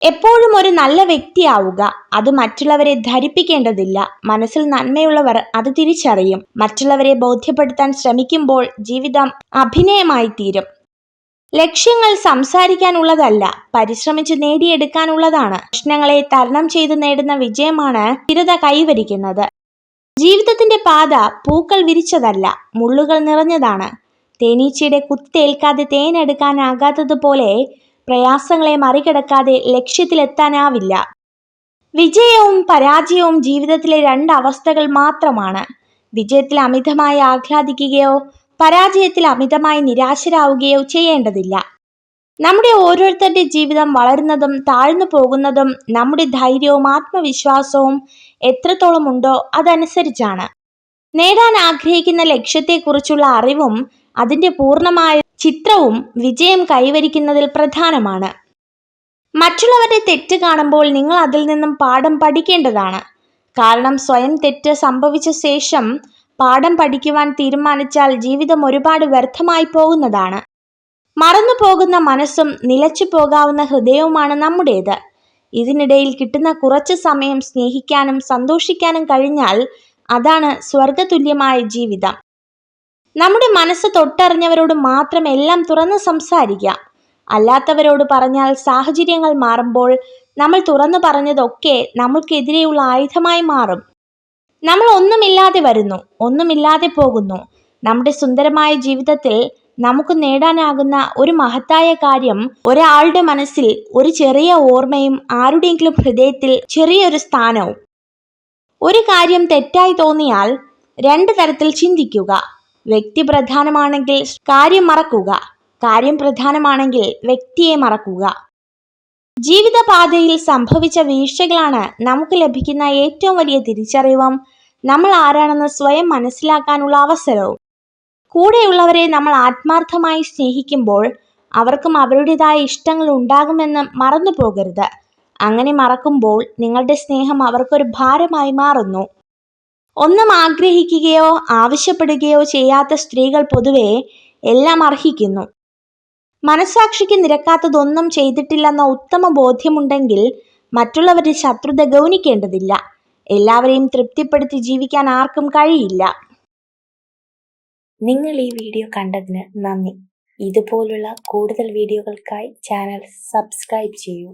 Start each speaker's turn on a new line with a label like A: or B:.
A: എപ്പോഴും ഒരു നല്ല വ്യക്തിയാവുക. അത് മറ്റുള്ളവരെ ധരിപ്പിക്കേണ്ടതില്ല. മനസ്സിൽ നന്മയുള്ളവർ അത് തിരിച്ചറിയും. മറ്റുള്ളവരെ ബോധ്യപ്പെടുത്താൻ ശ്രമിക്കുമ്പോൾ ജീവിതം അഭിനയമായി തീരും. ലക്ഷ്യങ്ങൾ സംസാരിക്കാനുള്ളതല്ല, പരിശ്രമിച്ച് നേടിയെടുക്കാനുള്ളതാണ്. പ്രശ്നങ്ങളെ തരണം ചെയ്ത് നേടുന്ന വിജയമാണ് സ്ഥിരത കൈവരിക്കുന്നത്. ജീവിതത്തിന്റെ പാത പൂക്കൾ വിരിച്ചതല്ല, മുള്ളുകൾ നിറഞ്ഞതാണ്. തേനീച്ചയുടെ കുത്തേൽക്കാതെ തേനെടുക്കാനാകാത്തതുപോലെ പ്രയാസങ്ങളെ മറികടക്കാതെ ലക്ഷ്യത്തിലെത്താനാവില്ല. വിജയവും പരാജയവും ജീവിതത്തിലെ രണ്ട് അവസ്ഥകൾ മാത്രമാണ്. വിജയത്തിൽ അമിതമായി ആഹ്ലാദിക്കുകയോ പരാജയത്തിൽ അമിതമായി നിരാശരാവുകയോ ചെയ്യേണ്ടതില്ല. നമ്മുടെ ഓരോരുത്തരുടെ ജീവിതം വളരുന്നതും താഴ്ന്നു പോകുന്നതും നമ്മുടെ ധൈര്യവും ആത്മവിശ്വാസവും എത്രത്തോളം ഉണ്ടോ അതനുസരിച്ചാണ്. നേടാൻ ആഗ്രഹിക്കുന്ന ലക്ഷ്യത്തെക്കുറിച്ചുള്ള അറിവും അതിന്റെ പൂർണ്ണമായ ചിത്രവും വിജയം കൈവരിക്കുന്നതിൽ പ്രധാനമാണ്. മറ്റുള്ളവരുടെ തെറ്റ് കാണുമ്പോൾ നിങ്ങൾ അതിൽ നിന്നും പാഠം പഠിക്കേണ്ടതാണ്. കാരണം സ്വയം തെറ്റ് സംഭവിച്ച ശേഷം പാഠം പഠിക്കുവാൻ തീരുമാനിച്ചാൽ ജീവിതം ഒരുപാട് വ്യർത്ഥമായി പോകുന്നതാണ്. മറന്നു പോകുന്ന മനസ്സും നിലച്ചു പോകാവുന്ന ഹൃദയവുമാണ് നമ്മുടേത്. ഇതിനിടയിൽ കിട്ടുന്ന കുറച്ച് സമയം സ്നേഹിക്കാനും സന്തോഷിക്കാനും കഴിഞ്ഞാൽ അതാണ് സ്വർഗതുല്യമായ ജീവിതം. നമ്മുടെ മനസ്സ് തൊട്ടറിഞ്ഞവരോട് മാത്രം എല്ലാം തുറന്ന് സംസാരിക്കാം. അല്ലാത്തവരോട് പറഞ്ഞാൽ സാഹചര്യങ്ങൾ മാറുമ്പോൾ നമ്മൾ തുറന്നു പറഞ്ഞതൊക്കെ നമ്മൾക്കെതിരെയുള്ള ആയുധമായി മാറും. നമ്മൾ ഒന്നുമില്ലാതെ വരുന്നു, ഒന്നുമില്ലാതെ പോകുന്നു. നമ്മുടെ സുന്ദരമായ ജീവിതത്തിൽ നമുക്ക് നേടാനാകുന്ന ഒരു മഹത്തായ കാര്യം ഒരാളുടെ മനസ്സിൽ ഒരു ചെറിയ ഓർമ്മയും ആരുടെയെങ്കിലും ഹൃദയത്തിൽ ചെറിയൊരു സ്ഥാനവും. ഒരു കാര്യം തെറ്റായി തോന്നിയാൽ രണ്ട് തരത്തിൽ ചിന്തിക്കുക. വ്യക്തി പ്രധാനമാണെങ്കിൽ കാര്യം മറക്കുക, കാര്യം പ്രധാനമാണെങ്കിൽ വ്യക്തിയെ മറക്കുക. ജീവിതപാതയിൽ സംഭവിച്ച വീഴ്ചകളാണ് നമുക്ക് ലഭിക്കുന്ന ഏറ്റവും വലിയ തിരിച്ചറിവും നമ്മൾ ആരാണെന്ന് സ്വയം മനസ്സിലാക്കാനുള്ള അവസരവും. കൂടെയുള്ളവരെ നമ്മൾ ആത്മാർത്ഥമായി സ്നേഹിക്കുമ്പോൾ അവർക്കും അവരുടേതായ ഇഷ്ടങ്ങൾ ഉണ്ടാകുമെന്ന് മറന്നു പോകരുത്. അങ്ങനെ മറക്കുമ്പോൾ നിങ്ങളുടെ സ്നേഹം അവർക്കൊരു ഭാരമായി മാറുന്നു. ഒന്നും ആഗ്രഹിക്കുകയോ ആവശ്യപ്പെടുകയോ ചെയ്യാത്ത സ്ത്രീകൾ പൊതുവെ എല്ലാം അർഹിക്കുന്നു. മനസാക്ഷിക്ക് നിരക്കാത്തതൊന്നും ചെയ്തിട്ടില്ലെന്ന ഉത്തമ ബോധ്യമുണ്ടെങ്കിൽ മറ്റുള്ളവരുടെ ശത്രുത ഗൗനിക്കേണ്ടതില്ല. എല്ലാവരെയും തൃപ്തിപ്പെടുത്തി ജീവിക്കാൻ ആർക്കും കഴിയില്ല.
B: നിങ്ങൾ ഈ വീഡിയോ കണ്ടതിന് നന്ദി. ഇതുപോലുള്ള കൂടുതൽ വീഡിയോകൾക്കായി ചാനൽ സബ്സ്ക്രൈബ് ചെയ്യൂ.